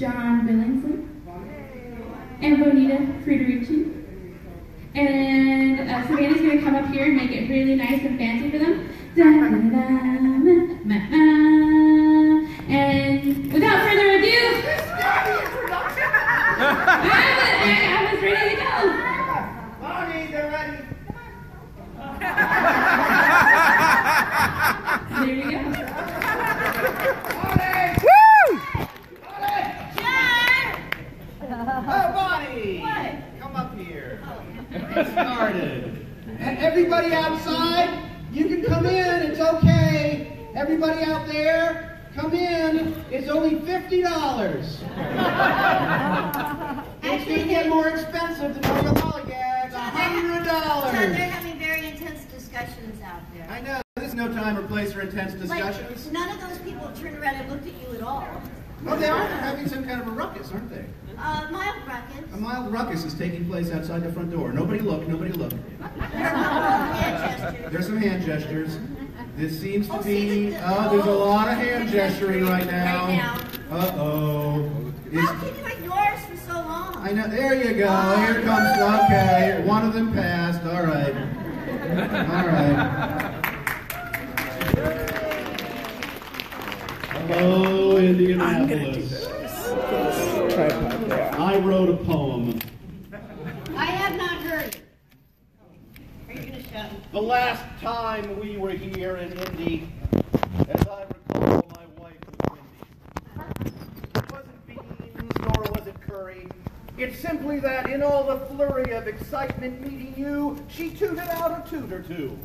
Billingsley and Bonita Freidericy. And Savannah's going to come up here and make it really nice and fancy for them. And without further ado, I was ready to go. Bonnie, they're ready. There you go. Bonnie! Woo! Bonnie! Sure! Oh, Bonnie! What? Come up here. Get started. And everybody outside, you can come in. It's okay. Everybody out there, come in. It's only $50. It's going to get more expensive than all the lollygags. $100. John, they're having very intense discussions out there. I know. There's no time or place for intense discussions. Like, none of those people turned around and looked at you at all. Oh, they are. They're having some kind of a ruckus, aren't they? Mild ruckus. A mild ruckus is taking place outside the front door. Nobody look, nobody look. Hand gestures. There's some hand gestures. This seems to be, there's there's a lot of hand gesturing right now. Uh-oh. How can you ignore us for so long? I know, there you go. Here comes, okay. One of them passed. All right. All right. Hello, Indianapolis. I wrote a poem. I have not heard it. Are you going to shout? The last time we were here in Indy, as I recall, my wife was Windy. It wasn't beans, nor was it curry. It's simply that in all the flurry of excitement meeting you, she tooted out a toot or two.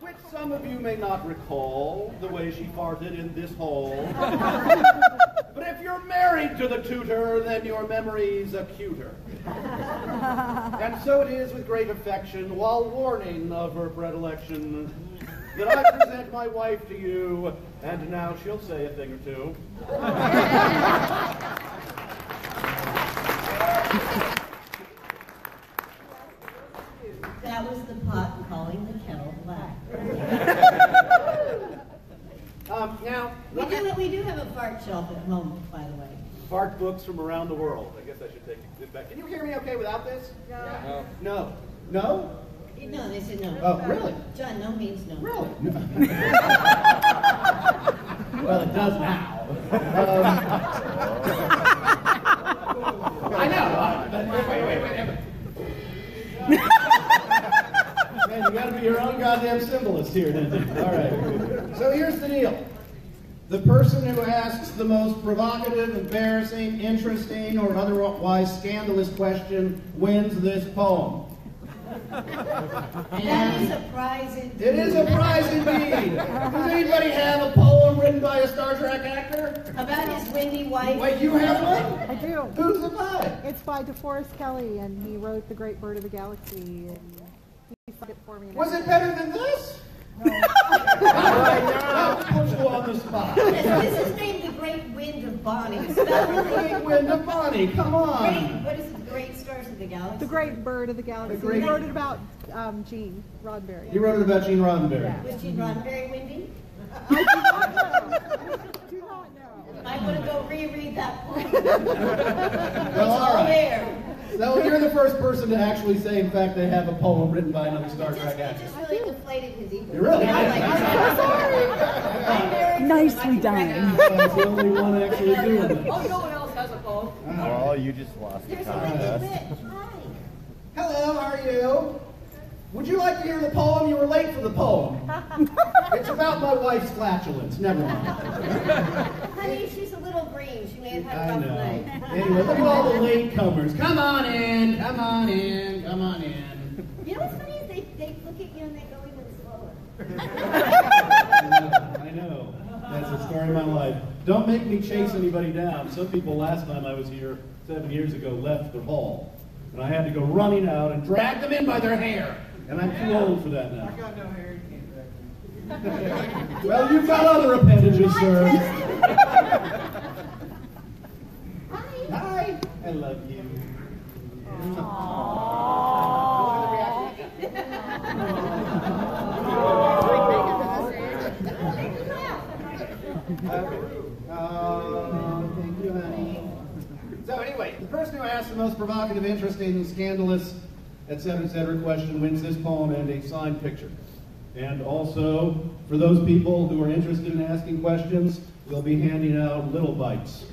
Which some of you may not recall, the way she farted in this hole. But if you're married to the tutor, then your memory's acuter. And so it is with great affection, while warning of her predilection, that I present my wife to you, and now she'll say a thing or two. That was the pot calling the kettle black. We do have a fart shelf at home, by the way. Fart books from around the world. I guess I should take it back. Can you hear me okay without this? No. No. No? No, they said no. Oh, really? John, no means no. Really? No. Well, it does now. I know. Wait. Man, you gotta be your own goddamn symbolist here, didn't you? All right. So here's the deal. The person who asks the most provocative, embarrassing, interesting, or otherwise scandalous question wins this poem. That is a prize indeed. It is a prize indeed. Does anybody have a poem written by a Star Trek actor? About his windy wife. Wait, you have one? I do. Who's it by? It's by DeForest Kelley, and he wrote The Great Bird of the Galaxy, and he said it for me. Was it better than this? No. All right, now put you on the spot. This is named The Great Wind of Bonnie. The Great Wind of Bonnie, come on. What is it? The Great Stars of the Galaxy? The Great Bird of the Galaxy. The great- He wrote it about Gene Roddenberry. You wrote it about Gene Roddenberry. Yeah. Was Gene Roddenberry windy? I do not know. Do not know. I'm going to go reread that poem. Well, all right. There. So you're the first person to actually say, in fact, they have a poem written by another Star Trek It actor. just really deflated his ego. You really Yeah, did. I'm very Nicely done. That's the only one actually doing it. Oh, no one else has a poem. Oh, you just lost the There's a contest. rich bitch. Hi. Hello, how are you? Would you like to hear the poem? You were late for the poem. It's about my wife's flatulence. Never mind. Honey, she's a little green. She may have had a I rough know. night. Anyway, look at all the latecomers. Come on in. Come on in. Come on in. You know what's funny is they look at you and they go even slower. I know. That's the story of my life. Don't make me chase anybody down. Some people last time I was here 7 years ago left the hall. And I had to go running out and drag them in by their hair. And I'm too old for that now. I got no hair, you can't drag me. Well, you've got other appendages, sir. Hi. I love you. The person who asks the most provocative, interesting, scandalous, etc. question wins this poem and a signed picture. And also, for those people who are interested in asking questions, we'll be handing out little bites.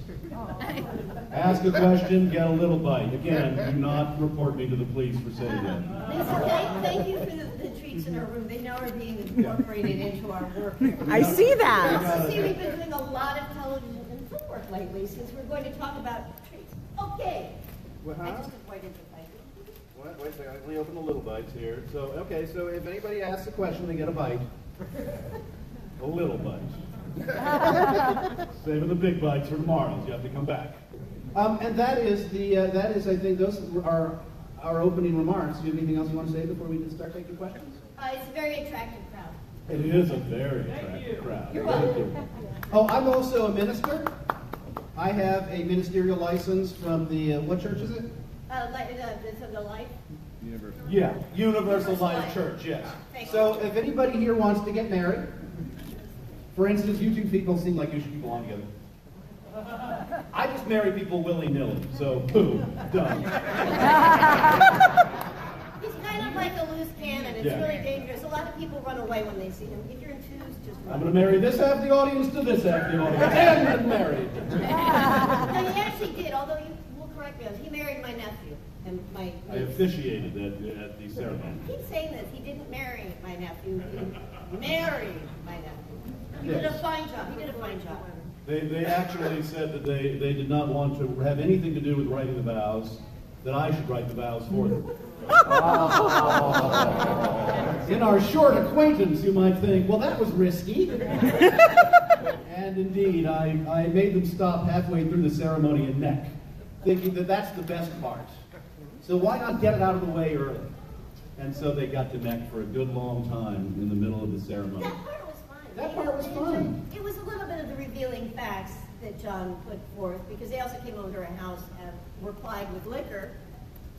Ask a question, get a little bite. Again, do not report me to the police for saying that. Lisa, thank you for the treats in our room. They now are being incorporated into our work. I see that. Also, see, we've been doing a lot of television and film work lately since we're going to talk about treats. Okay. I just avoided the fight. Wait a second, let me open the little bites here. So, okay, so if anybody asks a question, they get a bite. A little bite. Saving the big bites for tomorrow, so you have to come back. And that is, I think, those are our opening remarks. Do you have anything else you want to say before we just start taking questions? It's a very attractive crowd. It is a very attractive crowd. You're welcome. Oh, I'm also a minister. I have a ministerial license from the, what church is it? The life. Yeah, Universal Life Church, yes. So if anybody here wants to get married, for instance, you two people seem like you should get along together. I just marry people willy-nilly, so boom, done. He's kind of like a loose cannon. It's really dangerous. A lot of people run away when they see him. If you're in twos, just run. I'm going to marry this half of the audience to this half of the audience, and then married. No, he actually did, although you will correct me. He married my nephew. And my I officiated at the ceremony. I keep saying this. He didn't marry my nephew. He married my nephew. He did a fine job. He did a fine job. They actually said that they did not want to have anything to do with writing the vows, that I should write the vows for them. In our short acquaintance, you might think, well, that was risky. And indeed, I made them stop halfway through the ceremony and neck, thinking that that's the best part. So why not get it out of the way early? And so they got to neck for a good long time in the middle of the ceremony. That part was fun. That part was fun. It was a little bit of the revealing facts that John put forth, because they also came over to our house and were plied with liquor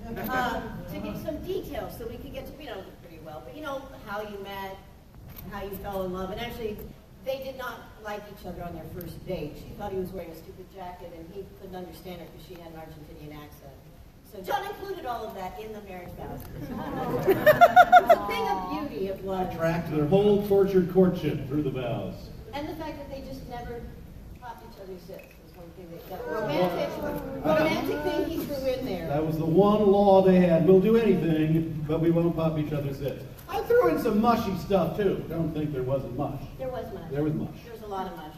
to give some details so we could get to know them pretty well. But you know, how you met, how you fell in love, and actually they did not like each other on their first date. She thought he was wearing a stupid jacket and he couldn't understand her because she had an Argentinian accent. So John included all of that in the marriage vows. It's a thing of beauty, it was. Tracked their whole tortured courtship through the vows. And the fact that they just never popped each other's zits was one thing that romantic thing he threw in there. That was the one law they had. We'll do anything, but we won't pop each other's zits. I threw in some mushy stuff too. Don't think there wasn't much. There was much. There was much. There was a lot of much.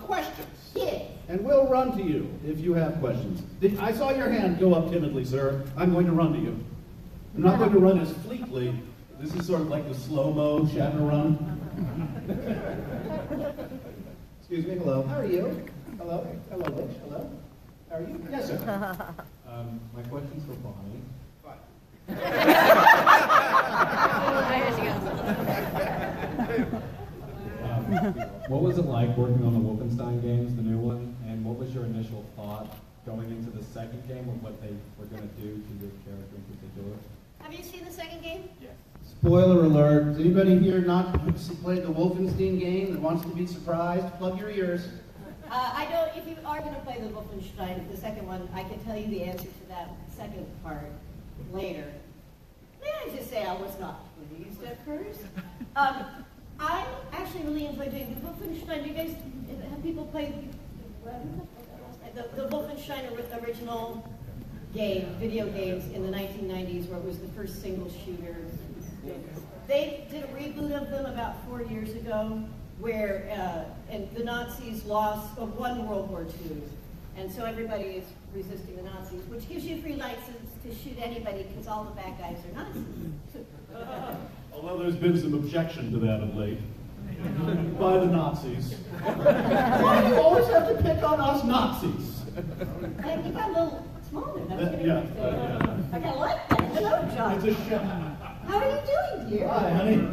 Questions? Yes. And we'll run to you if you have questions. I saw your hand go up timidly, sir. I'm going to run to you. I'm not going to run as fleetly. This is sort of like the slow-mo Shatner run. Excuse me, hello. How are you? Hello? Hello, Rich. Hello? How are you? Yes, sir. My question's for Bonnie. What was it like working on the Wolfenstein games, the new one, and what was your initial thought going into the second game of what they were going to do to your character in particular? Have you seen the second game? Yes. Spoiler alert. Does anybody here not played the Wolfenstein game that wants to be surprised? Plug your ears. I don't. If you are going to play the Wolfenstein, the second one, I can tell you the answer to that second part later. May I just say I was not pleased at first. I actually really enjoyed doing the Wolfenstein. Do you guys have people play the Wolfenstein original game, video games in the 1990s, where it was the first single shooter? They did a reboot of them about 4 years ago, where and the Nazis won World War II, and so everybody is resisting the Nazis, which gives you free license to shoot anybody because all the bad guys are Nazis. Although there's been some objection to that of late. By the Nazis. Why do you always have to pick on us Nazis? And you got a little smaller. Yeah. I kind of like that. Hello, John. It's a show. How are you doing, dear? Hi, honey.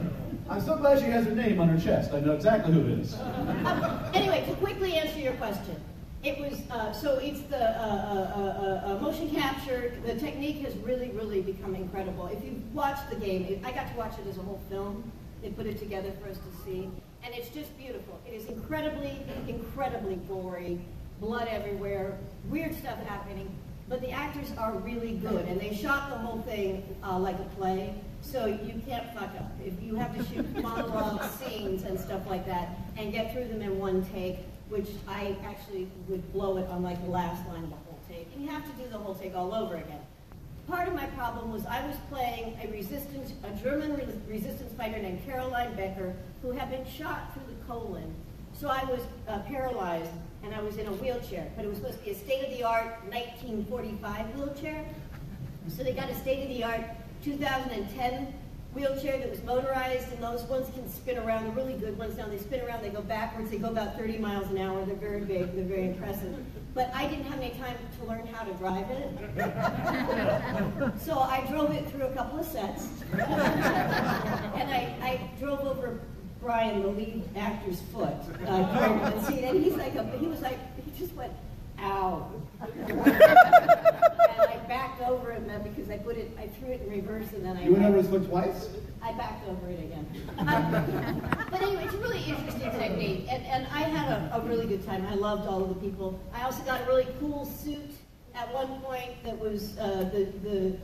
I'm so glad she has her name on her chest. I know exactly who it is. Anyway, to quickly answer your question, it was, so it's the motion capture. The technique has really, really become incredible. If you watch the game, I got to watch it as a whole film. They put it together for us to see, and it's just beautiful. It is incredibly, incredibly gory, blood everywhere, weird stuff happening, but the actors are really good, and they shot the whole thing like a play, so you can't fuck up. If you have to shoot monologue scenes and stuff like that, and get through them in one take, which I actually would blow it on like the last line of the whole take, and you have to do the whole take all over again. Part of my problem was I was playing a German resistance fighter named Caroline Becker, who had been shot through the colon. So I was paralyzed, and I was in a wheelchair, but it was supposed to be a state-of-the-art 1945 wheelchair. So they got a state-of-the-art 2010 wheelchair that was motorized, and those ones can spin around. They're really good ones now. They spin around, they go backwards, they go about 30 miles an hour. They're very big, they're very impressive. But I didn't have any time to learn how to drive it. So I drove it through a couple of sets. And I drove over Brian, the lead actor's foot, during the scene, and he just went, ow. And I backed over him because I threw it in reverse, and then You went over his foot twice? I backed over it again. But anyway, it's a really interesting technique, and I had a really good time. I loved all of the people. I also got a really cool suit at one point that was the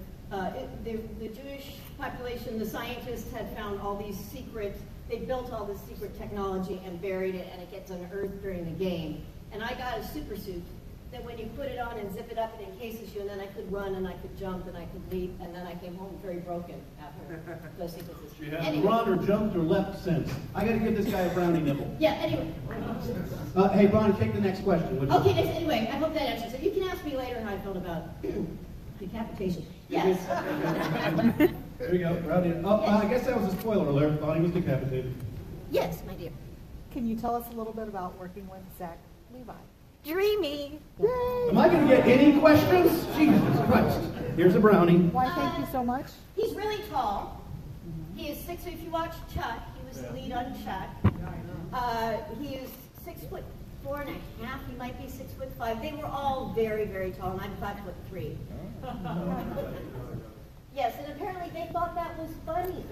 Jewish population, the scientists had found all these secret, they built all this secret technology and buried it, and it gets unearthed during the game. And I got a super suit that when you put it on and zip it up, it encases you, and then I could run, and I could jump, and I could leap, and then I came home very broken after those sequences. She hasn't run or jumped or leapt since. I got to give this guy a brownie nibble. Yeah, anyway. Hey, Bonnie, take the next question. Okay, anyway, I hope that answers it. You can ask me later how I felt about decapitation. Yes. There you go, brownie. Oh, I guess that was a spoiler alert. Bonnie was decapitated. Yes, my dear. Can you tell us a little bit about working with Zach Levi? Dreamy. Am I going to get any questions? Jesus Christ. Here's a brownie. Why, thank you so much. He's really tall. He is 6 foot. If you watch Chuck, he was the lead on Chuck. He is 6'4.5". He might be 6'5". They were all very, very tall, and I'm 5'3". Yes, and apparently they thought that was funny.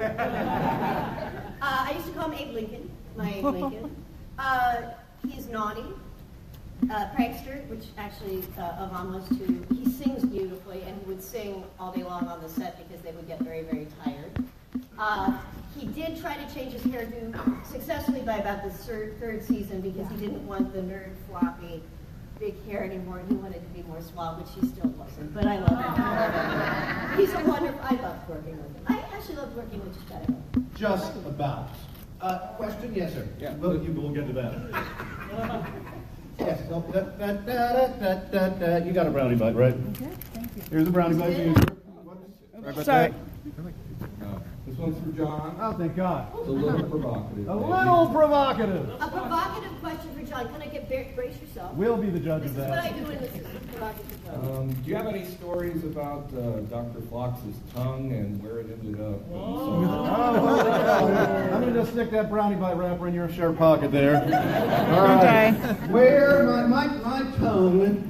I used to call him Abe Lincoln, my Abe Lincoln. He's naughty. Prankster, which actually Yvonne was too. He sings beautifully, and he would sing all day long on the set because they would get very, very tired. He did try to change his hairdo successfully by about the third season because he didn't want the nerd floppy big hair anymore, and he wanted to be more suave, which he still wasn't. But I love him. He's a wonderful. I loved working with him. I actually loved working with just about everyone. Just about. Question? Yes, sir. Yeah. We'll get to that. Yes. You got a brownie bite, right? Okay, thank you. Here's a brownie bite for you, sir. Right about Sorry. that. This one's for John. Oh, thank God. It's a little provocative. A little provocative. A provocative question for John. Can I get brace yourself? We'll be the judge This of is what I that. do in this provocative question. Do you have any stories about Dr. Flox's tongue and where it ended up? I'm going to just stick that brownie bite wrapper in your shirt pocket there. All right. Where my tongue.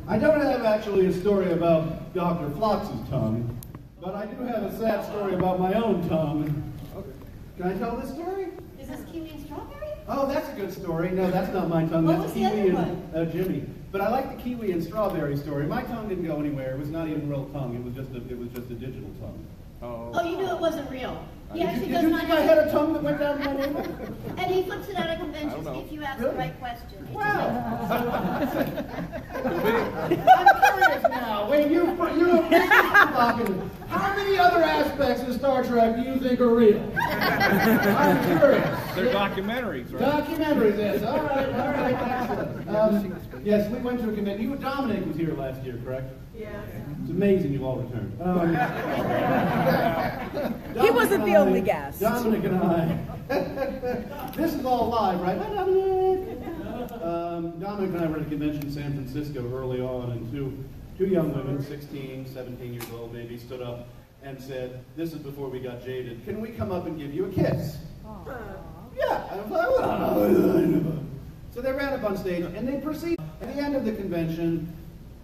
I don't have actually a story about Dr. Flox's tongue, but I do have a sad story about my own tongue. Can I tell this story? Is this kiwi and strawberry? Oh, that's a good story. No, that's not my tongue. What That's was the kiwi other and Jimmy. But I like the kiwi and strawberry story. My tongue didn't go anywhere. It was not even real tongue. It was just a digital tongue. Oh, you knew it wasn't real. He actually Did does you not think I had a tongue that went down my nose? And he flips it out of conventions if you ask the right question. Wow. I'm curious now. When you provocative, how many other aspects of Star Trek do you think are real? I'm curious. They're documentaries, right? Documentaries, yes. All right, excellent. Yes, we went to a convention. Dominic was here last year, correct? Yeah. It's amazing you all returned. He wasn't the only guest. Dominic and I. This is all live, right? Hi, Dominic. Dominic and I were at a convention in San Francisco early on, and two young women, 16, 17 years old maybe, stood up and said, this is before we got jaded, can we come up and give you a kiss? Yeah. I was like, so they ran up on stage, and they proceeded. At the end of the convention,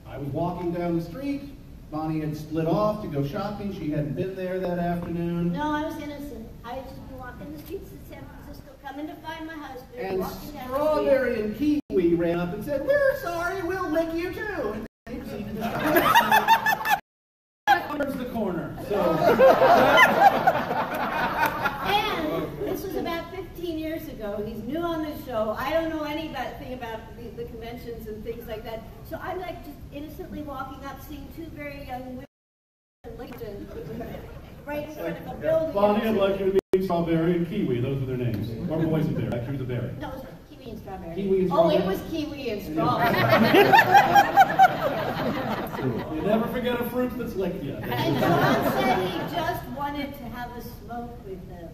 I was walking down the street. Bonnie had split off to go shopping. She hadn't been there that afternoon. No, I was innocent. I had just been walking the streets of San Francisco, coming to find my husband. And walking down the street. Strawberry and Kiwi ran up and said, we're sorry, we'll lick you too. And this was about 15 years ago. He's new on the show. I don't know anything about the conventions and things like that. So I'm like just innocently walking up, seeing two very young women in Lincoln, right in front of a building. Bonnie, I'd like you to meet Strawberry and Kiwi. Those are their nams. Or Boysenberry. Actually, it was a berry. No, it was Kiwi and Strawberry. Kiwi and Oh, Strawberry? it was Kiwi and Strawberry. You never forget a fruit that's licked you. And John said he just wanted to have a smoke with them.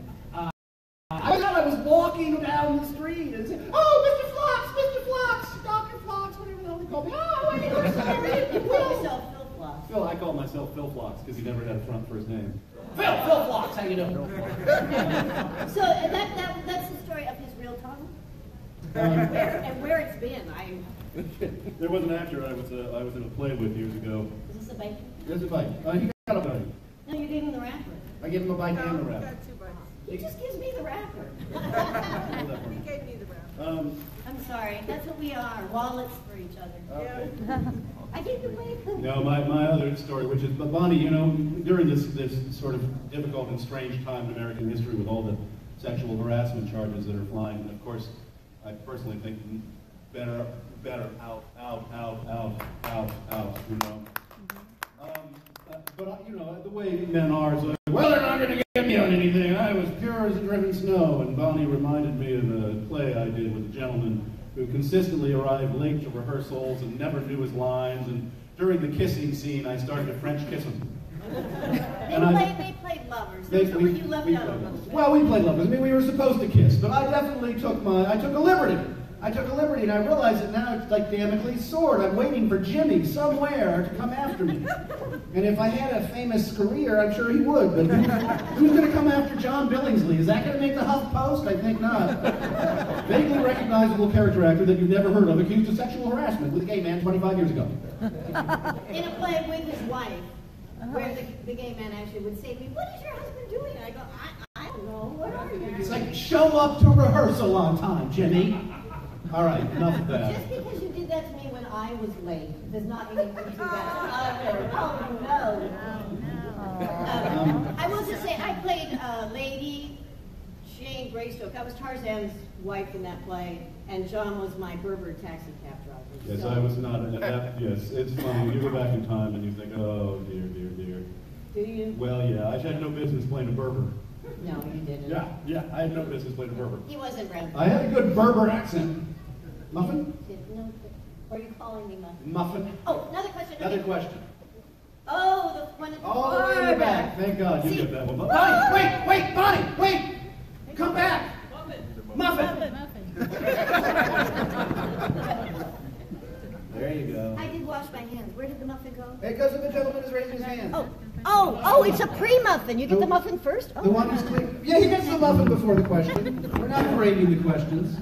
I thought I was walking down the street and said, "Oh, Mr. Flox, Dr. Flox, whatever the hell they call me. Oh, I'm sorry." You call yourself Phil Floss. Phil, I call myself Phil Flox because he never had a front first name. Phil Flox, how you doing? So that's the story of his real tongue, and where it's been. There was an actor I was in a play with years ago. Is this a bite? There's a bite. He got a bite. No, you gave him the wrapper. I gave him a bite and a wrap. He just gives me the wrapper. He gave me the wrap. I'm sorry. That's what we are. Wallets for each other. Okay. I gave them away. No, my other story, which is, but Bonnie, you know, during this sort of difficult and strange time in American history with all the sexual harassment charges that are flying, and of course, I personally think better, out, you know. But, you know, the way men are, it's like, well, they're not going to get me on anything. I was pure as driven snow. And Bonnie reminded me of a play I did with a gentleman who consistently arrived late to rehearsals and never knew his lines. And during the kissing scene, I started to French kiss him. They played lovers. You left out of them. Well, we played lovers. I mean, we were supposed to kiss. But I definitely took a liberty. I took a liberty, and I realize that now it's like Damocles' sword. I'm waiting for Jimmy somewhere to come after me. And if I had a famous career, I'm sure he would. But who's going to come after John Billingsley? Is that going to make the Huff Post? I think not. Vaguely recognizable character actor that you've never heard of, accused of sexual harassment with a gay man 25 years ago. In a play with his wife, where the gay man actually would say to me, "What is your husband doing?" And I go, I don't know. What are you? It's like, show up to rehearsal on time, Jimmy. All right, enough of that. Just because you did that to me when I was late does not mean you can do that to others. Oh, no. I will just say, I played Lady Jane Greystoke. I was Tarzan's wife in that play, and John was my Berber taxi cab driver. Yes, so. I was not. Yes, it's funny. You go back in time and you think, oh, dear. Do you? Well, yeah, I had no business playing a Berber. No, you didn't. Yeah, I had no business playing a Berber. He wasn't brown. I had a good Berber accent. Muffin? No, or are you calling me Muffin? Muffin. Oh, another question. Another question. Oh, the one at the All the way in the back. Thank God you get that one. Bonnie, wait, Bonnie, wait! Come back! Muffin! There you go. I did wash my hands. Where did the muffin go? It goes if the gentleman is raising his hand. Oh, it's a pre-muffin. You get the muffin first? Oh. The one who's clean. Yeah, he gets the muffin before the question. We're not grading the questions.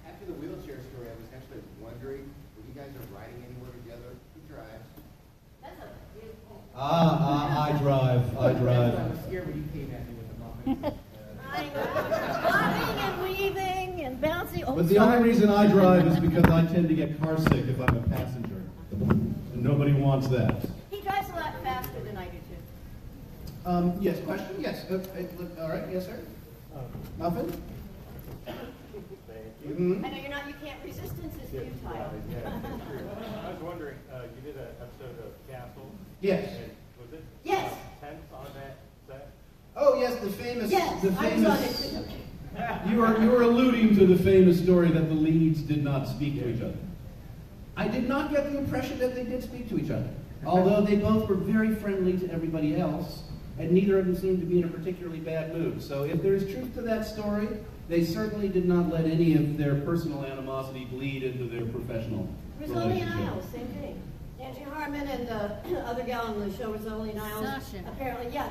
After the wheelchair story, I was actually wondering, when you guys are riding anywhere together, who drives? That's a beautiful. I drive. I was scared when you came at me with the muffin. Bobbing and weaving and bouncing. Oh, But the only reason I drive is because I tend to get car sick if I'm a passenger. And nobody wants that. He drives a lot faster than I do, too. Yes, question? Yes. All right, yes, sir. Muffin? Mm-hmm. I know you can't. Resistance is futile. I was wondering, you did an episode of Castle. Yes. And was it Yes. tense on that set? Oh, yes, the famous... Yes, the I was on it, too. You were alluding to the famous story that the leads did not speak to each other. I did not get the impression that they did speak to each other, although they both were very friendly to everybody else, and neither of them seemed to be in a particularly bad mood. So if there's truth to that story, they certainly did not let any of their personal animosity bleed into their professional Rizzoli and relationship. Isles, same thing. Angie Harmon and the other gal on the show, Rizzoli and Isles, Sasha.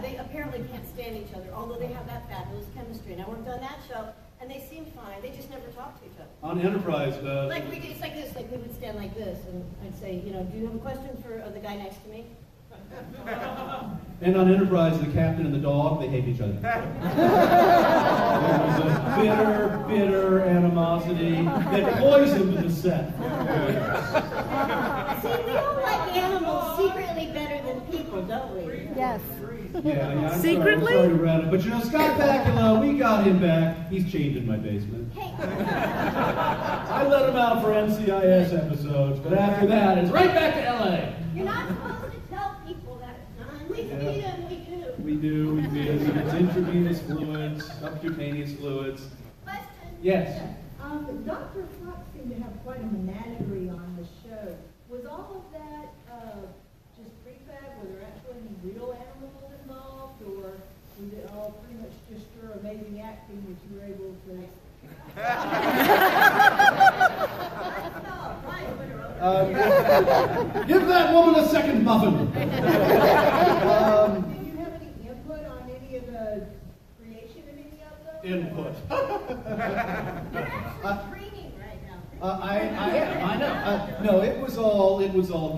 they apparently can't stand each other, although they have that fabulous chemistry. And I worked on that show, and they seemed fine. They just never talked to each other. On Enterprise... Like it's like this, like we would stand like this, and I'd say, do you have a question for the guy next to me? And on Enterprise, the captain and the dog, they hate each other. There was a bitter animosity that poisoned the set. See, we don't like animals secretly better than people. people, don't we? Yes. Yeah, I'm Secretly? sorry to rattle, but you know, Scott Bakula, we got him back. He's chained in my basement. Hey, I let him out for NCIS episodes, but after that, it's right back to LA. you're not supposed to tell people that, John. We feed them, we do. We do. It's intravenous fluids, subcutaneous fluids. Question? Yes. Dr. Fox seemed to have quite a menagerie on the show. Was all of that just prefab? Were there actually any real animals involved, or was it all pretty much just your amazing acting that you were able to? Give that woman a second muffin. Did you have any input on any of the creation of any of them? Input. You're actually training right now. I am. I know. No, it was all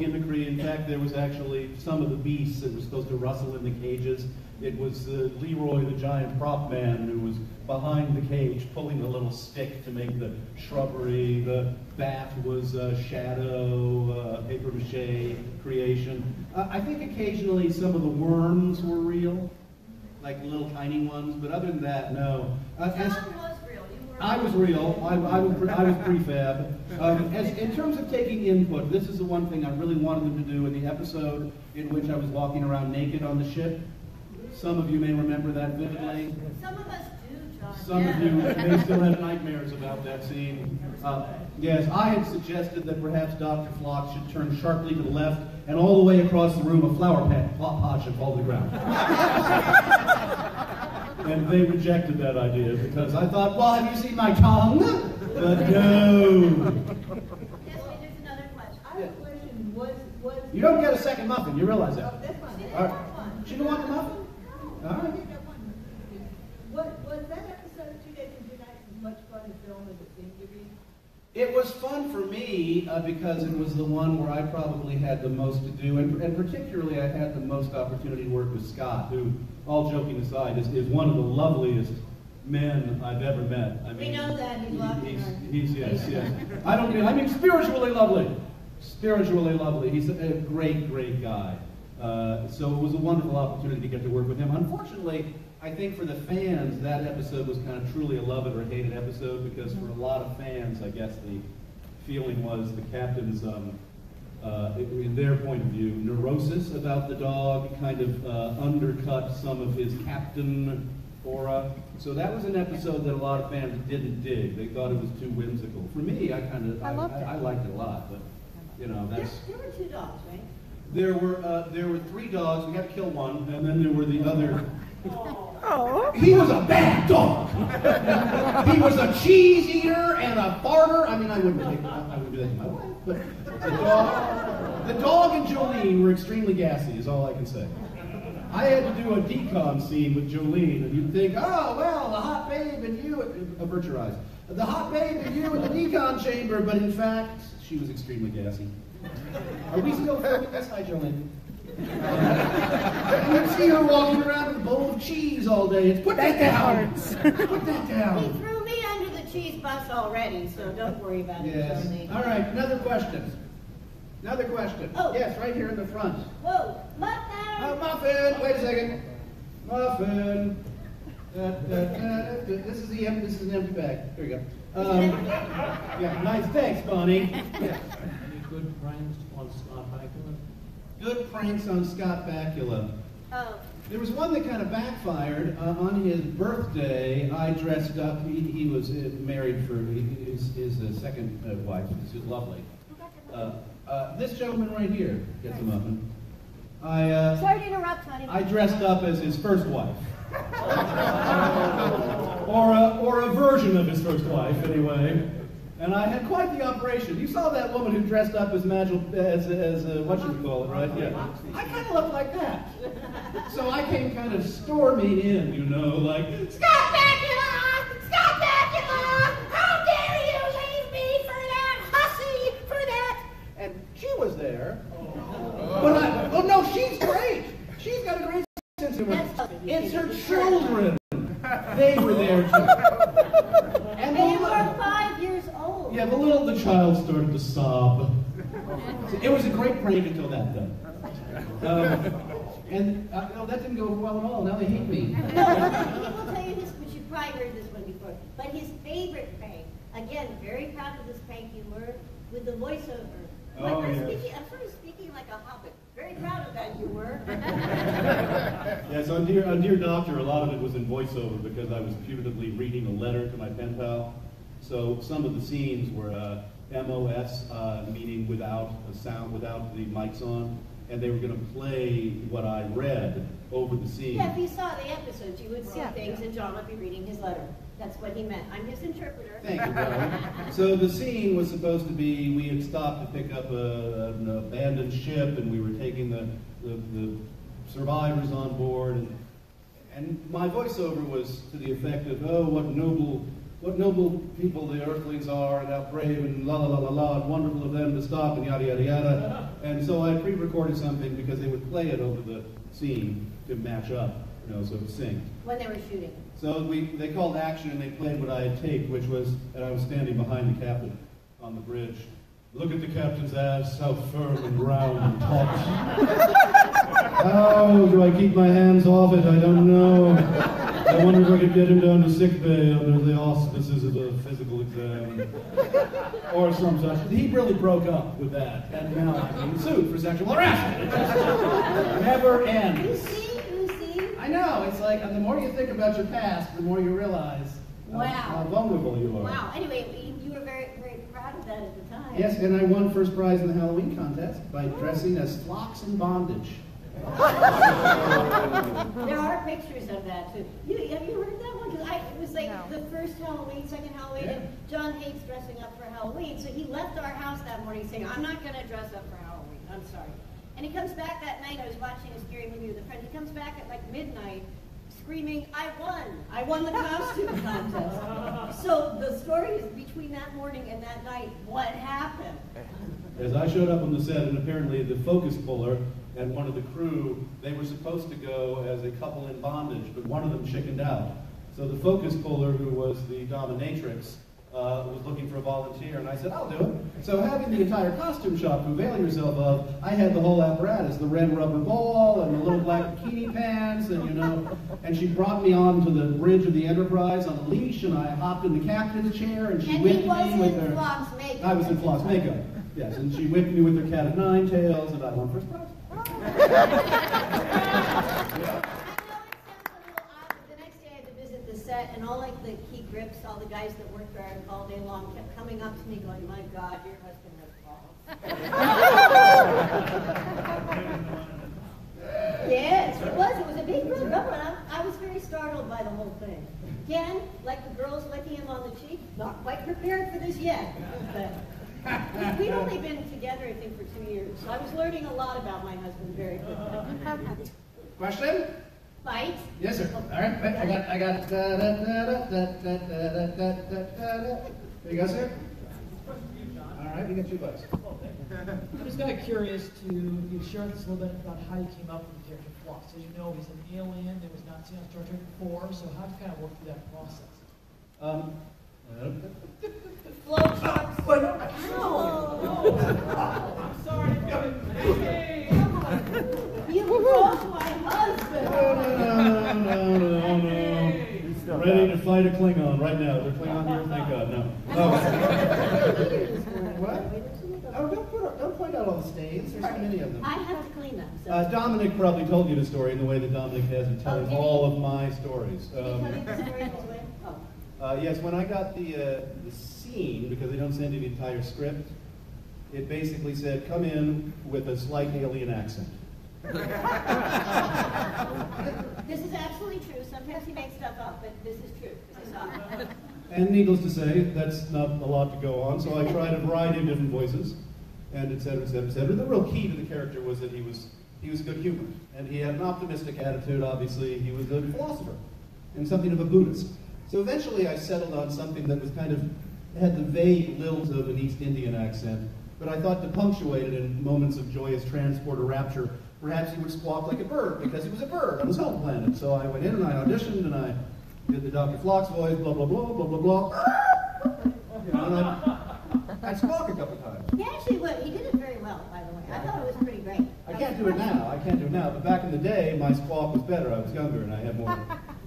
gimmickry. In fact, there was actually some of the beasts that were supposed to rustle in the cages. It was Leroy, the giant prop man, who was behind the cage, pulling a little stick to make the shrubbery. The bat was shadow, paper mache creation. I think occasionally some of the worms were real, like little tiny ones. But other than that, no. John was real. You were. I was real. I was prefab. In terms of taking input, this is the one thing I really wanted them to do in the episode in which I was walking around naked on the ship. Some of you may remember that vividly. Some of us do, John. Some of you may still have nightmares about that scene. Yes, I had suggested that perhaps Dr. Flock should turn sharply to the left, and all the way across the room a flower pot should fall to the ground. And they rejected that idea because I thought, well, have you seen my tongue? But no. Yes, wait, there's another question. I have a question. Was You don't get a second muffin, you realize that. Oh, that's fine. All right. She didn't want the muffin? All right. Was that episode 2 Days and 2 Nights as much fun to film as it seemed to be? It was fun for me because it was the one where I probably had the most to do, and particularly I had the most opportunity to work with Scott, who, all joking aside, is one of the loveliest men I've ever met. I mean, We know that. He's lovely. Yes. I mean spiritually lovely. Spiritually lovely. He's a great, great guy. So it was a wonderful opportunity to get to work with him. Unfortunately, I think for the fans, that episode was kind of truly a love it or hate it episode because for a lot of fans, I guess the feeling was the captain's, in their point of view, neurosis about the dog kind of undercut some of his captain aura. So that was an episode that a lot of fans didn't dig. They thought it was too whimsical. For me, I liked it a lot, but you know that's. There were 2 dogs, right? There were 3 dogs. We had to kill one, and then there were the other. Oh. He was a bad dog. He was a cheese eater and a farter. I mean, I wouldn't do that to my wife, but the dog and Jolene were extremely gassy. Is all I can say. I had to do a decon scene with Jolene, and you'd think, oh well, the hot babe and you. Avert your eyes. The hot babe and you in the decon chamber, but in fact, she was extremely gassy. Are we still filming this? Hi, Jolene. You see her walking around with a bowl of cheese all day. It's put that down. Put that He down. threw me under the cheese bus already, so don't worry about Yes. it, Jolene. All right. Another question. Oh. Yes, right here in the front. Whoa, muffin! Muffin. Wait a second. Muffin. This is an empty bag. Here you go. Yeah. Nice. Thanks, Bonnie. Yeah. Good pranks on Scott Bakula? Good pranks on Scott Bakula. Oh. There was one that kind of backfired. On his birthday, I dressed up. He was married for his second wife. She's lovely. This gentleman right here gets a muffin. Sorry to interrupt, honey. I dressed up as his first wife. or a version of his first wife, anyway. And I had quite the operation. You saw that woman who dressed up as what you would call it, right? Yeah. I kind of looked like that. So I came kind of storming in, you know, like, Scott Bakula! Scott Bakula! How dare you leave me for that hussy, for that? and she was there. But no, she's great. She's got a great sense of humor. It's her children. They were there too. And They were 5 years old. yeah, the child started to sob. It was a great prank until that done. And no, that didn't go over well at all. Now they hate me. No, he will tell you this, but you've probably heard this one before. But his favorite prank, again, very proud of this prank humor, with the voiceover. Oh, I'm yes. sort of speaking like a hobbit. Very proud of that humor. Yes, on Dear Doctor, a lot of it was in voiceover because I was putatively reading a letter to my pen pal. So some of the scenes were MOS, meaning without a sound, without the mics on, and they were going to play what I read over the scene. Yeah, if you saw the episodes, you would see things, and John would be reading his letter. That's what he meant. I'm his interpreter. Thank you, Brian. So the scene was supposed to be, we had stopped to pick up an abandoned ship, and we were taking the survivors on board, and my voiceover was to the effect of, oh, what noble people the Earthlings are, and how brave, and la la la la la, and wonderful of them to stop, and yada yada yada. And so I pre-recorded something because they would play it over the scene to match up, so it would sync. When they were shooting. So they called action, and they played what I had taped, which was that I was standing behind the captain on the bridge. Look at the captain's ass, how firm and round and taut. How do I keep my hands off it? I don't know. I wonder if I could get him down to sick bay under the auspices of a physical exam. Or some such. He really broke up with that, and now I'm being sued for sexual harassment. It just never ends. You see? I know. It's like, and the more you think about your past, the more you realize how vulnerable you are. Wow. Anyway, you were very, very proud of that at the time. Yes, and I won first prize in the Halloween contest by dressing as flocks in bondage. There are pictures of that too. Have you heard that one? Because it was like the first Halloween, second Halloween, and John hates dressing up for Halloween, so he left our house that morning saying, I'm not going to dress up for Halloween. I'm sorry. And he comes back that night. I was watching a scary movie with a friend. He comes back at like midnight screaming, I won! I won the costume contest. So the story is between that morning and that night, what happened? As I showed up on the set, and apparently the focus puller and one of the crew, they were supposed to go as a couple in bondage, but one of them chickened out. So the focus puller, who was the dominatrix, was looking for a volunteer, and I said, I'll do it. So having the entire costume shop to avail yourself of, I had the whole apparatus, the red rubber ball, and the little black bikini pants, and and she brought me onto the bridge of the Enterprise on a leash, and I hopped in the captain's chair, and she whipped me with her... Floss makeup. I was in floss makeup, yes, and she whipped me with her cat of nine tails, and I won first prize. And all like the key grips, all the guys that worked there all day long kept coming up to me going, my God, your husband has balls. Yes, it was a big red rubber, and I was very startled by the whole thing. Again, like the girls licking him on the cheek, not quite prepared for this yet. We'd only been together, I think, for 2 years, so I was learning a lot about my husband very quickly. Question? Fight? Yes, sir. All right. I got. There you go, sir. All right, you got $2. I'm just kind of curious to you share with us a little bit about how you came up with the character Phlox. As you know, he's an alien that was not seen on Star Trek before, so how did you kind of work through that process? I'm sorry. You broke my husband. No. Ready to fight a Klingon right now. They're Klingon here, thank God. No. What? Oh, don't point out all the stains. There's so many of them. I have to clean them. So. Dominic probably told you the story in the way that Dominic has in telling all of my stories. Did he tell you the story this way? Oh. Yes, when I got the scene, because they don't send you the entire script, it basically said, come in with a slight alien accent. This is absolutely true. Sometimes he makes stuff up, but this is true. This is not. And needless to say, that's not a lot to go on, so I tried a variety of different voices, and et cetera, et cetera, et cetera. The real key to the character was that he was good-humored, and he had an optimistic attitude, obviously. He was a philosopher, and something of a Buddhist. So eventually I settled on something that was kind of, had the vague lilt of an East Indian accent, but I thought to punctuate it in moments of joyous transport or rapture, perhaps he would squawk like a bird, because he was a bird on his home planet. So I went in and I auditioned and I did the Dr. Phlox voice, blah, blah, blah, blah, blah, blah. And I'd squawk a couple times. He actually would. He did it very well, by the way. I thought it was pretty great. I can't do it now. I can't do it now. But back in the day, my squawk was better. I was younger and I had more.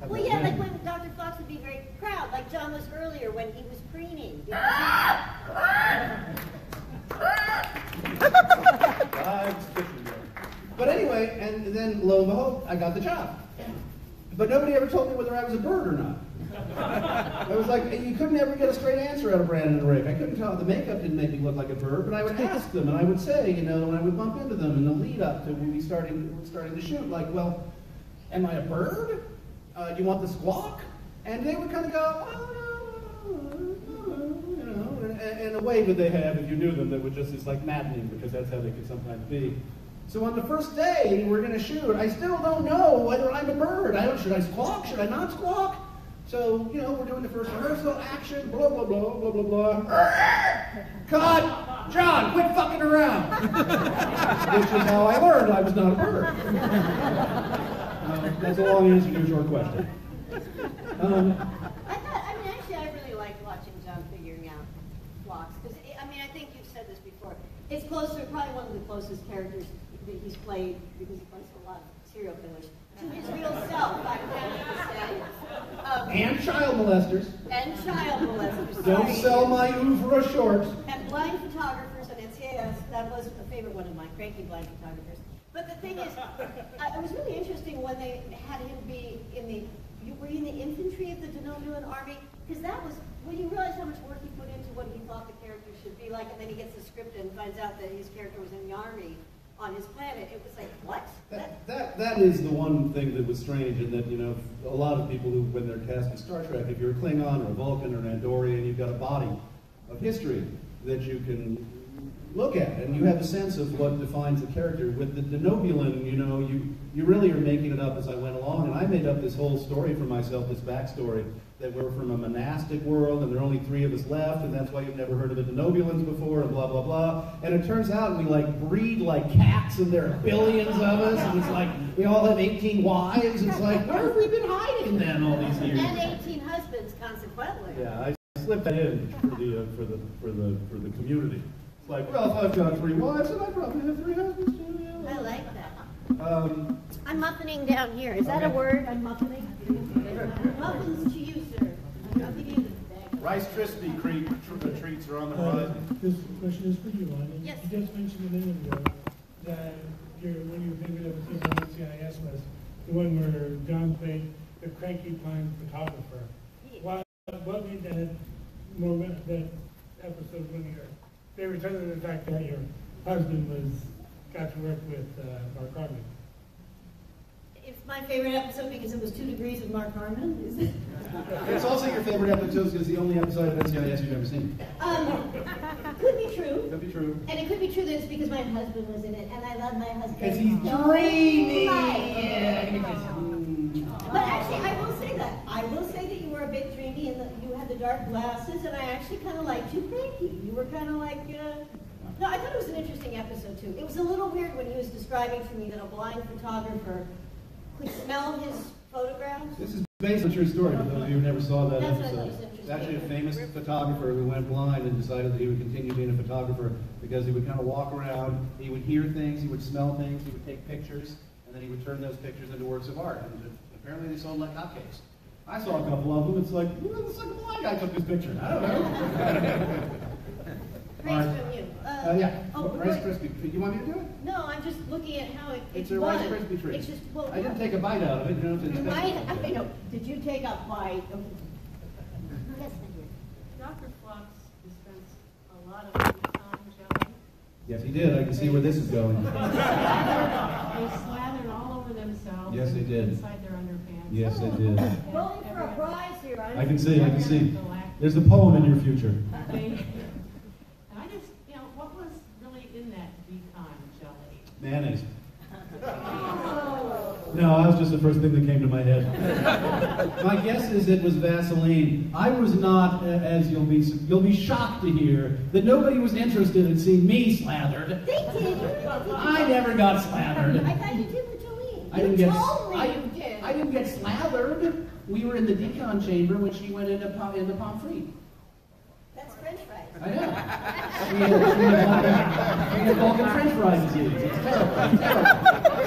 Well, yeah, like when Dr. Fox would be very proud, like John was earlier when he was preening. But anyway, and then lo and behold, I got the job. But nobody ever told me whether I was a bird or not. I was like, you couldn't ever get a straight answer out of Brandon and Rick. I couldn't tell. The makeup didn't make me look like a bird, but I would ask them, and I would say, you know, and I would bump into them in the lead up to when we starting to shoot, like, well, am I a bird? Do you want the squawk? And they would kind of go, you know, and a way that they have, if you knew them, that would just is like maddening because that's how they could sometimes be. So on the first day we're going to shoot, I still don't know whether I'm a bird. Should I squawk? Should I not squawk? So, you know, we're doing the first rehearsal, action, blah, blah, blah, blah, blah, blah. Cut! John, quit fucking around! Which is how I learned I was not a bird. That's a long answer to a short question. Actually, I really liked watching John figuring out flocks. Because, I think you've said this before. It's closer, probably one of the closest characters that he's played, because he plays a lot of serial killers, to his real self, I have to say. And child molesters. And child molesters. Don't sell my oeuvre short. And blind photographers on NCIS, that was a favorite one of mine, cranky blind photographers. But the thing is, it was really interesting when they had him be in the, were you in the infantry of the Denobulan army? Because that was, when you realize how much work he put into what he thought the character should be like, and then he gets the script and finds out that his character was in the army on his planet, it was like, what? That is the one thing that was strange, and that, you know, a lot of people who, when they're cast in Star Trek, if you're a Klingon or a Vulcan or an Andorian, you've got a body of history that you can look at, and you have a sense of what defines the character. With the Denobulan, you know, you really are making it up as I went along, and I made up this whole story for myself, this backstory, that we're from a monastic world, and there are only 3 of us left, and that's why you've never heard of the Denobulans before, and blah, blah, blah. And it turns out we, like, breed like cats, and there are billions of us, and it's like, we all have 18 wives. It's like, where have we been hiding then all these years? And 18 husbands, consequently. Yeah, I slipped that in for the community. It's like, well, if I've got 3 wives, then I probably have 3 husbands too. Yeah. I like that. I'm muffining down here. Is that a word? I'm muffining? Muffins to you, sir. I'll give you the Rice Krispie treats are on the horizon. This question is for you, Lonnie. Yes. You just mentioned a minute ago that one of your favorite episodes on NCIS was the one where John played the cranky blind photographer. Yeah. What made that episode one of your favorites, other than the fact that your husband got to work with Mark Harmon? It's my favorite episode because it was 2 degrees of Mark Harmon. Is it? It's also your favorite episode because it's the only episode of NCIS you've ever seen. Could be true. Could be true. And it could be true that it's because my husband was in it, and I love my husband. Because he's dreamy. But actually, I will say that. I will say that you were a bit dreamy, and you had the dark glasses, and I actually kind of liked you cranky. You were kind of like, no, I thought it was an interesting episode, too. It was a little weird when he was describing to me that a blind photographer could smell his photographs. This is based on a true story, for those of you who never saw that That's episode. what I thought was interesting. It's actually a famous photographer who went blind and decided that he would continue being a photographer because he would kind of walk around, he would hear things, he would smell things, he would take pictures, and then he would turn those pictures into works of art. And apparently they sold like hotcakes. I saw a couple of them. It's like, looks like a blind guy took this picture. I don't know. Praise from you. Yeah. Rice Krispie. You want me to do it? No, I'm just looking at how it's a Rice Krispie treat. It's just, well, I didn't take a bite out of it. You might, I know. Did you take a bite? Yes, Dr. Fox dispensed a lot of pecan jelly. Yes, he did. I can see where this is going. They slathered all over themselves. Yes, they did. Inside their underpants. Yes, they did. Going for a prize here. I can see. There's a poem in your future. And I just, what was really in that pecan jelly? Mayonnaise. No, that was just the first thing that came to my head. My guess is it was Vaseline. I was not, as you'll be shocked to hear, that nobody was interested in seeing me slathered. They did. I never got slathered. I thought you did with Jolene. I didn't get slathered. We were in the decon chamber when she went into pommes frites. That's French fries. I know. get Vulcan French fries disease. It's terrible. It's terrible.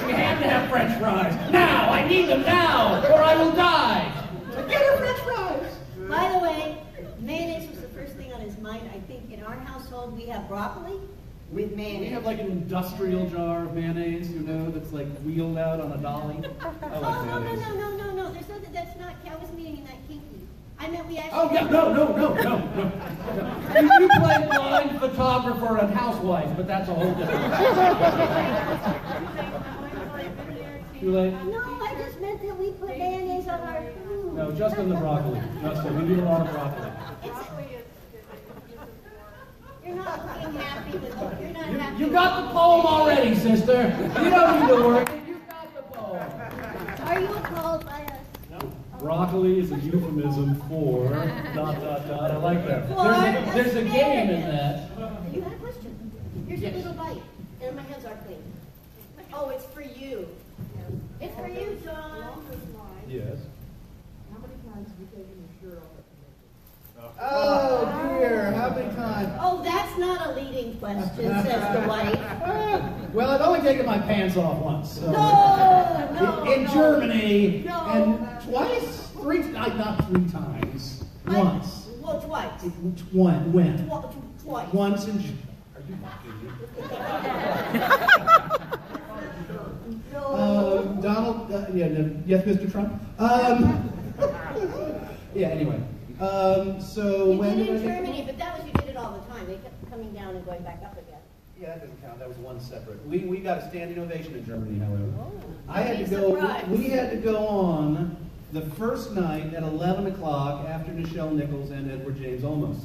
She had to have French fries. Now! I need them now, or I will die. So get her French fries. By the way, mayonnaise was the first thing on his mind. I think in our household we have broccoli with mayonnaise. We have like an industrial jar of mayonnaise, you know, that's like wheeled out on a dolly. I like mayonnaise. No. There's nothing that's not. I wasn't meaning that kinky. I meant we actually. Oh yeah, no. You play blind photographer and housewife, but that's a whole different. Too late? No, I just meant that we put mayonnaise on our food. No, just on the broccoli. We do a lot of broccoli. You're not looking happy with you're not happy. You got the poem already, sister. You don't need to worry. You got the poem. Are you appalled by us? No. Broccoli is a euphemism for ... I like that. There's a game in that. You had a question. Here's a little bite. And my hands are clean. Oh, it's for you. It's for you, John. Yes. How many times have you taken your shirt off? Oh dear, how many times? Oh, that's not a leading question, says the wife. Well, I've only taken my pants off once. So. No, in Germany, no. And twice? Not three times. Once. Well, twice. When? Twice. Once in Germany. Are you mocking me? Donald, yes, Mr. Trump? Yeah, anyway. So you when did in Germany, but that was, you did it all the time. They kept coming down and going back up again. Yeah, that doesn't count. That was one separate. We got a standing ovation in Germany, however. Oh, I had to go. We had to go on the first night at 11 o'clock after Nichelle Nichols and Edward James Olmos,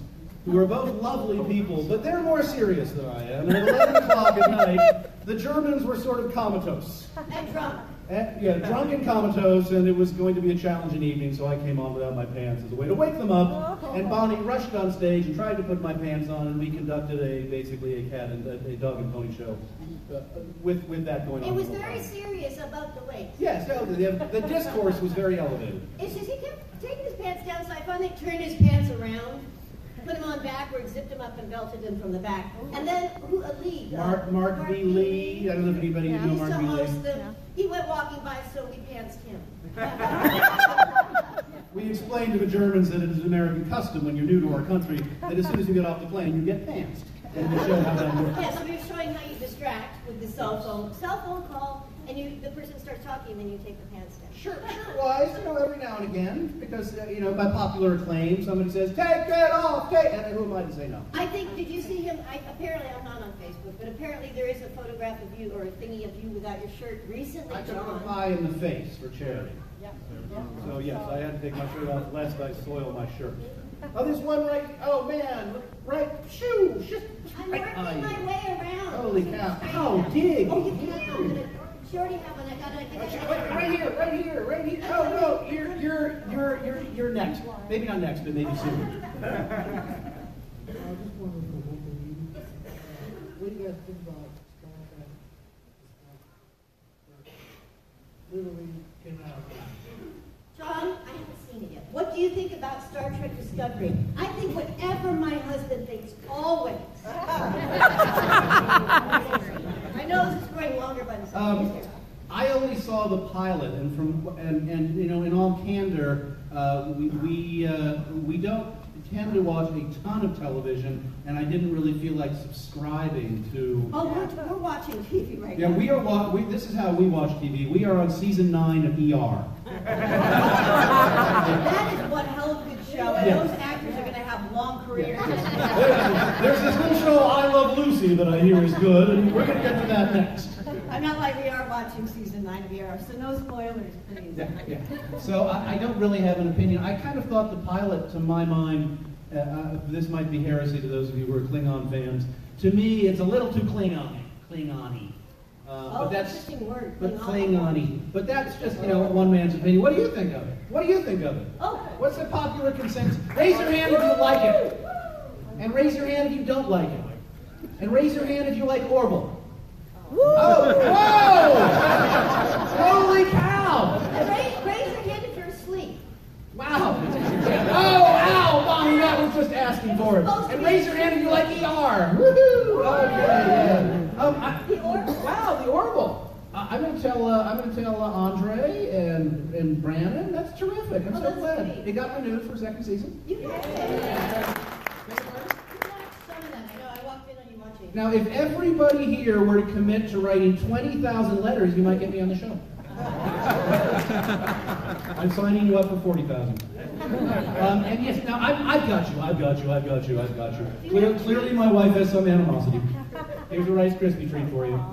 who were both lovely people, but they're more serious than I am. And at 11 o'clock at night, the Germans were sort of comatose. And drunk. Drunk and comatose, and it was going to be a challenging evening, so I came on without my pants as a way to wake them up. And Bonnie rushed on stage and tried to put my pants on, and we conducted basically a dog and pony show with that going on. It was very serious about the weight. Yes, the discourse was very elevated. It's just he kept taking his pants down, so I finally turned his pants around, put him on backwards, zipped him up, and belted him from the back. And then Mark B. Lee. I don't know if anybody knows Mark B. Lee. He went walking by, so we pantsed him. We explained to the Germans that it is an American custom when you're new to our country that as soon as you get off the plane, you get pantsed. And we showed how that works. Yes, we were showing how you distract with the cell phone call, and the person starts talking, and then you take the pants down. Sure. Wise, every now and again, because by popular acclaim, somebody says, "Take it off, and who am I to say no? I think. Did you see him? Apparently, I'm not on Facebook, but apparently there is a photograph of you or a thingy of you without your shirt recently. I took a pie in the face for charity. Yeah. So yes, I had to take my shirt off lest I soil my shirt. Oh, there's one right. Oh man, right. Shoo! I'm working my way around. Holy cow! Ow, dig! Oh, you can. She already have one. I got it. Right here. Oh no, you're next. Maybe not next, but maybe soon. I just wondering for local meetings, what do you guys think about Starbase? Literally came out. John, I haven't seen it yet. What do you think about Star Trek Discovery? I think whatever my husband thinks, always. I know this is growing longer, but I only saw the pilot, and in all candor, we don't tend to watch a ton of television, and I didn't really feel like subscribing to. Oh, we're watching TV right now. Yeah, this is how we watch TV. We are on season 9 of ER. That is one hell of a good show, and those actors are going to have long careers. There's this little show, I Love Lucy, that I hear is good, and we're going to get to that next. I'm not like we are watching season 9 of ER, so no spoilers, please. Yeah. So I don't really have an opinion. I kind of thought the pilot, to my mind, this might be heresy to those of you who are Klingon fans. To me, it's a little too Klingon-y. But that's interesting word. Klingon-y. But that's just one man's opinion. What do you think of it? Oh, what's the popular consensus? Raise your hand if you like it, and raise your hand if you don't like it, and raise your hand if you like Orville. Oh, whoa! Holy cow! Raise your hand if you're asleep. Wow! Oh, ow, Bonnie, that was just asking for it. And raise your hand if you like ER. Woohoo! Okay, yeah. I'm going to tell Andre and Brandon. That's terrific. I'm so glad. Great. It got renewed for a second season. You did. I walked in on you watching. Now, if everybody here were to commit to writing 20,000 letters, you might get me on the show. I'm signing you up for 40,000. And yes, now I've got you. Clearly, my wife has some animosity. Here's a Rice Krispie treat for you.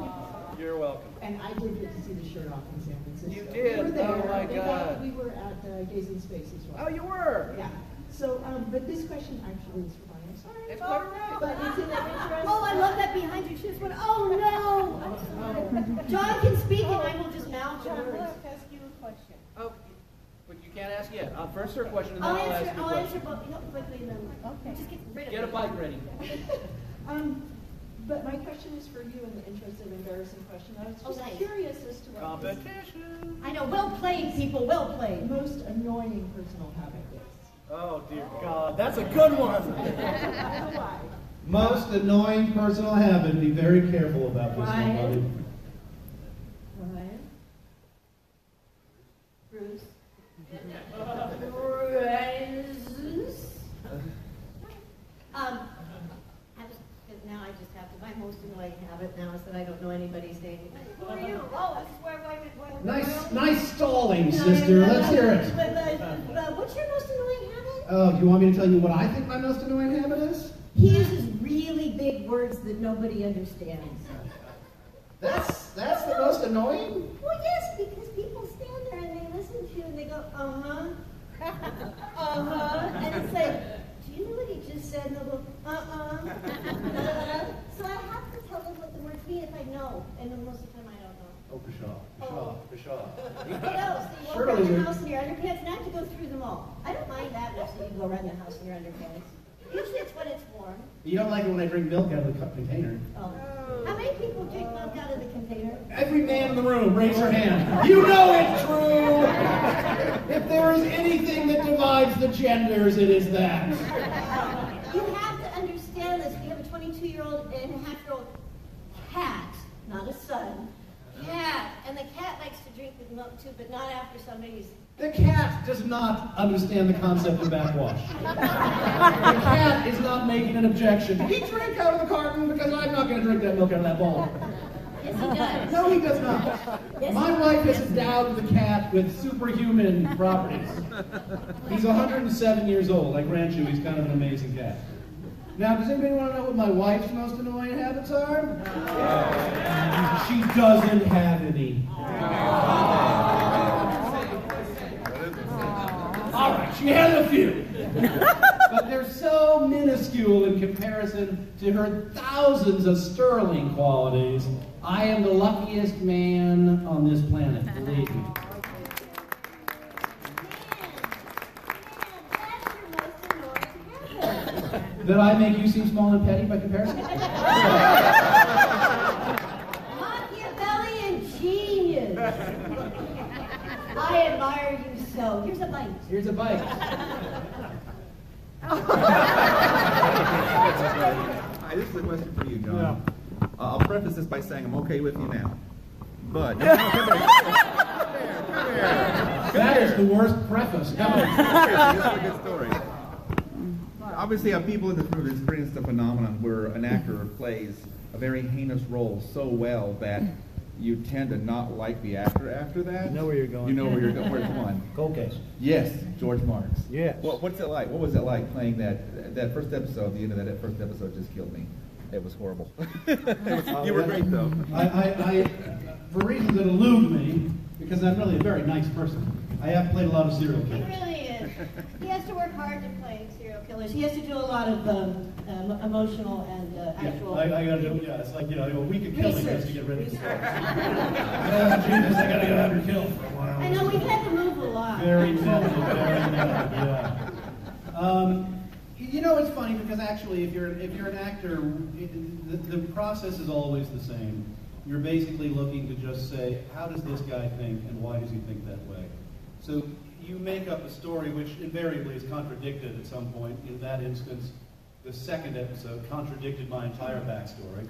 You're welcome. And I did get to see the shirt off in San Francisco. You did? We were there. Oh my God. We were at Gazing Space as well. Oh, you were? Yeah. So, but this question actually is for Bonnie. I'm sorry. It's quite all right. But it's in that interest. Oh, I love that behind you. She just went, oh no! I'm sorry. John can speak and I will just mouth the words. ask you a question. Oh, but you can't ask yet. First her question, and then I'll I'll ask you a answer question. both. No, quickly, and then just get rid of Get a it. bike ready. But my question is for you in the interest of embarrassing question. I was just nice. curious as to what Competition. I know, well played, people, well played. the most annoying personal habit is. Oh, dear God. That's a good one. Why? Most annoying personal habit. Be very careful about this one, buddy. Ryan? Bruce? Now I just have to, my most annoying habit now is that I don't know anybody's name. Who are you? Oh, this is where Nice stalling, sister. Let's hear it. But what's your most annoying habit? Oh, do you want me to tell you what I think my most annoying habit is? He uses really big words that nobody understands. That's the most annoying? Well, yes, because people stand there and they listen to you and they go, uh-huh, uh-huh, and it's like, do you know what he just said? And they'll go, uh-uh, So I have to tell them what the words mean if I know, and then most of the time I don't know. Oh, pshaw. What else? You walk around the house in your underpants, and I have to go through them all. I don't mind that much that you go around the house in your underpants. Usually it's when it's warm. You don't like it when I drink milk out of the cup container. Oh. How many people drink milk out of the container? Every man in the room, raise your hand. You know it's true! If there is anything that divides the genders, it is that. You have to understand this. We have a 22-year-old and a half-year-old cat, not a son, cat. And the cat likes to drink with milk too, but not after somebody's... The cat does not understand the concept of backwash. The cat is not making an objection. Did he drink out of the carton? Because I'm not going to drink that milk out of that bowl. Yes, he does. No, he does not. Yes, My wife has endowed the cat with superhuman properties. He's 107 years old. I grant you, he's kind of an amazing cat. Now, does anybody want to know what my wife's most annoying habits are? She doesn't have any. All right, she has a few. But they're so minuscule in comparison to her thousands of sterling qualities. I am the luckiest man on this planet, believe me. That I make you seem small and petty by comparison? Machiavellian genius. I admire you so. Here's a bite. Here's a bite. Hi, this is a question for you, John. I'll preface this by saying I'm okay with you now. But that is the worst preface. Come on. This is a good story. Obviously, people in this room have experienced a phenomenon where an actor plays a very heinous role so well that you tend to not like the actor after that. You know where you're going. You know where you're going. Where's one? Cold Case. Yes, George Marks. Yes. What's it like? What was it like playing that first episode? The end of that first episode just killed me. It was horrible. You were great, though. I, for reasons that elude me, because I'm really a very nice person, I have played a lot of serial He killers. really is. He has to work hard to play serial killers. He has to do a lot of emotional and actual... I gotta do, it's like, a week of killing just to get rid of it. Jesus, I gotta get under kill for a while. I know, we've had to move a lot. Very mental, yeah. It's funny because actually, if you're an actor, the process is always the same. You're basically looking to just say, how does this guy think, and why does he think that way? So you make up a story which invariably is contradicted at some point. In that instance, the second episode contradicted my entire backstory.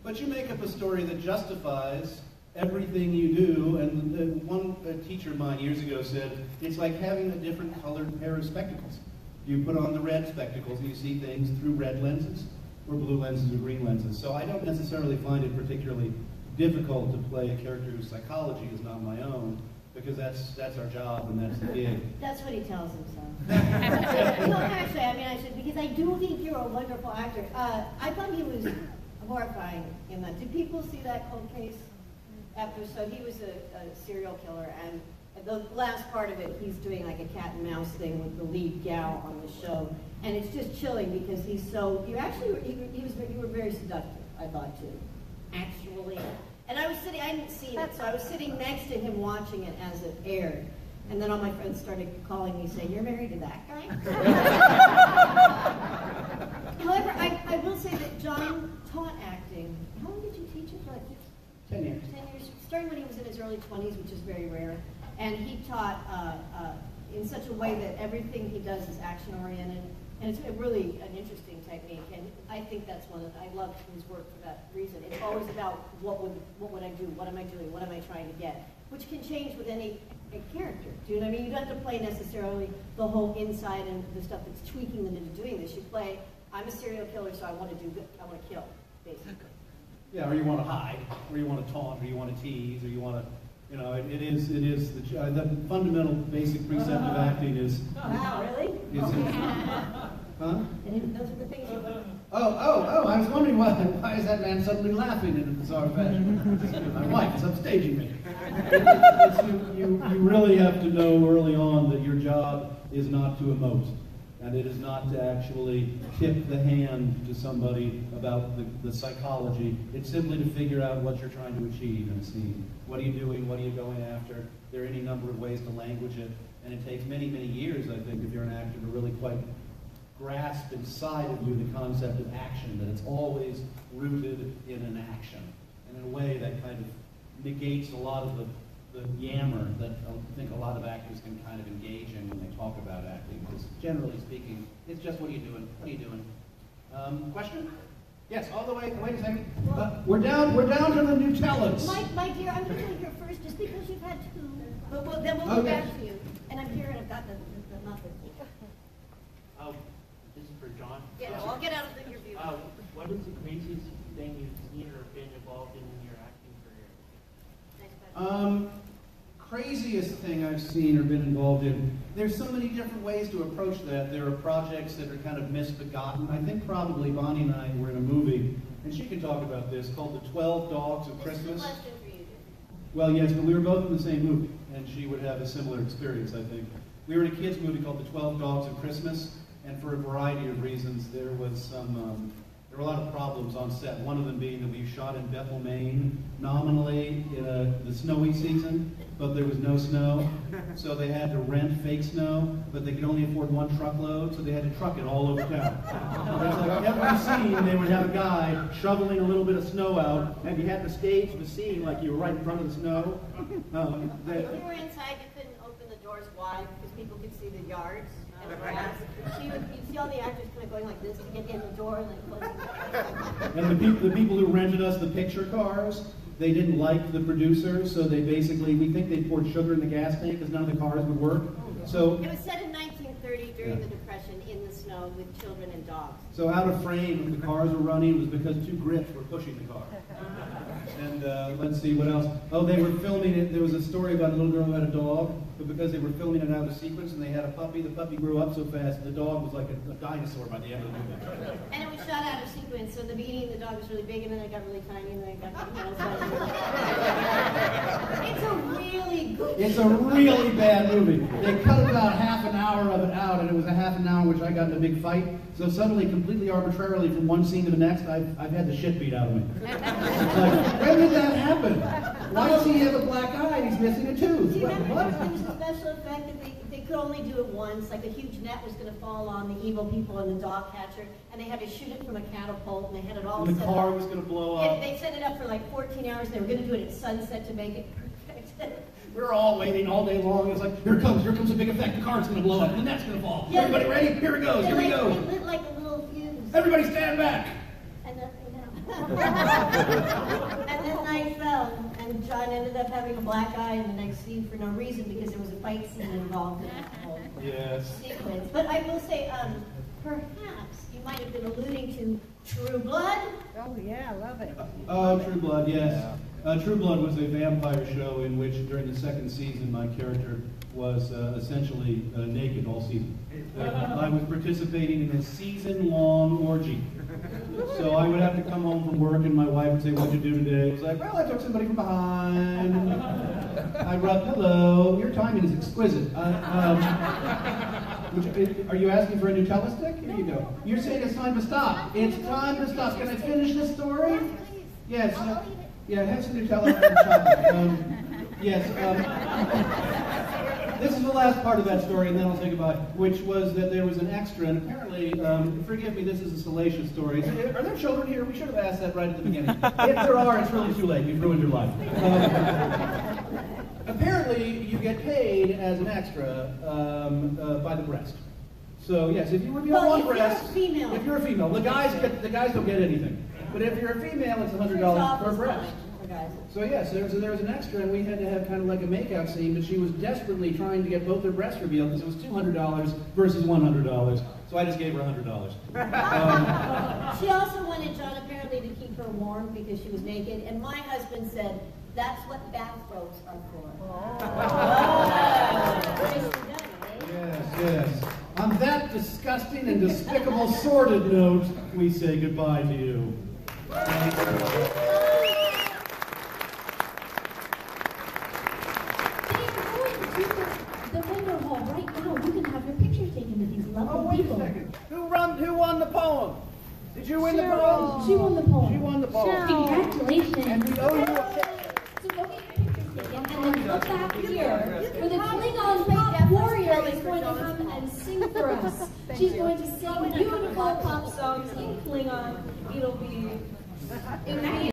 But you make up a story that justifies everything you do, and one teacher of mine years ago said, it's like having a different colored pair of spectacles. You put on the red spectacles and you see things through red lenses, or blue lenses, or green lenses. So I don't necessarily find it particularly difficult to play a character whose psychology is not my own, because that's our job and that's the gig. That's what he tells himself. No, actually, I should, because I do think you're a wonderful actor. I thought he was horrifying in that. Did people see that cold case after? So he was a serial killer, and the last part of it, he's doing like a cat and mouse thing with the lead gal on the show, and it's just chilling because he's so. You were very seductive, I thought too, actually. And I was sitting, I hadn't seen it, so I was sitting next to him watching it as it aired. And then all my friends started calling me saying, "You're married to that guy?" However, I will say that John taught acting. How long did you teach it? For like 10 years. 10 years. Starting when he was in his early 20s, which is very rare. And he taught in such a way that everything he does is action-oriented. And it's really an interesting technique, and I think that's I love his work for that reason. It's always about what would I do, what am I doing, what am I trying to get, which can change with any character. Do you know what I mean? You don't have to play necessarily the whole inside and the stuff that's tweaking them into doing this. You play, I'm a serial killer, so I want to kill, basically. Yeah, or you want to hide, or you want to taunt, or you want to tease, or you want to. It is the fundamental basic precept of acting is. Wow, really? Huh? And those are the things you. Oh! I was wondering why is that man suddenly laughing in a bizarre fashion? My wife is upstaging me. You really have to know early on that your job is not to emote, and it is not to actually tip the hand to somebody about the psychology. It's simply to figure out what you're trying to achieve in a scene. What are you doing? What are you going after? There are any number of ways to language it, and it takes many, many years, I think, if you're an actor, to really quite grasp inside of you the concept of action, that it's always rooted in an action. And in a way that kind of negates a lot of the yammer that I think a lot of actors can kind of engage in when they talk about acting, because generally speaking, it's just what are you doing? What are you doing? Question? Yes, all the way. Wait a second. We're down to the Nutellans. My dear, I'm going to go here first, just because you've had two. But then we'll go back to you. And I'm here, and I've got the muffin. Oh, this is for John. Yeah, no, I'll get out of the interview. What is the craziest thing you've seen or been involved in your acting career? Craziest thing I've seen or been involved in. There's so many different ways to approach that. There are projects that are kind of misbegotten. I think probably Bonnie and I were in a movie, and she can talk about this, called The 12 Dogs of Christmas. This is a question for you. Well, yes, but we were both in the same movie, and she would have a similar experience, I think. We were in a kids' movie called The 12 Dogs of Christmas, and for a variety of reasons, there were a lot of problems on set. One of them being that we shot in Bethel, Maine, nominally in the snowy season, but there was no snow, so they had to rent fake snow, but they could only afford one truckload, so they had to truck it all over town. It's like every scene, they would have a guy shoveling a little bit of snow out, and you had to stage the scene like you were right in front of the snow. If you were inside, you couldn't open the doors wide because people could see the yards. You'd see all the actors kind of going like this to get in the door and then closing the door. And the people who rented us the picture cars, they didn't like the producers, so we think they poured sugar in the gas tank because none of the cars would work. So it was set in 1930 during the Depression in the snow with children and dogs. So out of frame, when the cars were running, was because two Grits were pushing the car. And let's see, what else? Oh, they were filming it. There was a story about a little girl who had a dog, but because they were filming it out of sequence and they had a puppy, the puppy grew up so fast, the dog was like a dinosaur by the end of the movie. And it was shot out of sequence, so in the beginning the dog was really big, and then it got really tiny, and then it got It's a really good It's a really bad movie. They cut about half an hour of it out, and it was a half an hour in which I got in a big fight. So suddenly, completely arbitrarily, from one scene to the next, I've had the shit beat out of me. It's like, when did that happen? Why does he have a black eye and he's missing a tooth? Do you remember there was a special effect that they could only do it once, like a huge net was going to fall on the evil people and the dog catcher, and they had to shoot it from a catapult, and they had it all and the set car up. was going to blow up. They set it up for like 14 hours, they were going to do it at sunset to make it perfect. We're all waiting all day long. It's like, here it comes a big effect, the car's going to blow up, the net's going to fall. Yeah, everybody ready? Here it goes, here we go. It lit like a little fuse. Everybody stand back. And nothing happened. And then night fell, and John John ended up having a black eye in the next scene for no reason because there was a fight scene involved in that whole sequence. But I will say, perhaps you might have been alluding to True Blood. Oh yeah, I love it. Oh, True Blood, yes. True Blood was a vampire show in which, during the second season, my character was essentially naked all season. I was participating in a season-long orgy. So I would have to come home from work, and my wife would say, "What'd you do today?" I was like, "Well, I took somebody from behind. I rubbed, hello, your timing is exquisite. Are you asking for a Nutella stick? Here you go. You're saying it's time to stop. It's time to stop. Can I finish this story? Yes. Yeah, have some Nutella and chocolate. Yes. This is the last part of that story, and then I'll say goodbye, which was that there was an extra, and apparently, forgive me, this is a salacious story. Are there children here? We should have asked that right at the beginning. If there are, it's really too late. You've ruined your life. Apparently, you get paid as an extra by the breast. So yes, if you have one breast, if you're a female, the guys don't get anything. But if you're a female, it's $100 per breast. So yes, there was an extra, and we had to have kind of like a makeout scene, but she was desperately trying to get both her breasts revealed because it was $200 versus $100. So I just gave her $100. She also wanted John apparently to keep her warm because she was naked, and my husband said, "That's what bathrobes are for." Yes. On that disgusting and despicable, sordid note, we say goodbye to you. Thank you. The window hall right now. You can have your picture taken with these lovely people. Wait a second. Who won the poem? Did you win the poem? She won the poem. She won the poem. Congratulations. And we owe you a picture. So go get your pictures taken, and then look back here where the Klingon pop warrior is going to come and sing for us. She's going to sing beautiful pop songs in Klingon. It'll be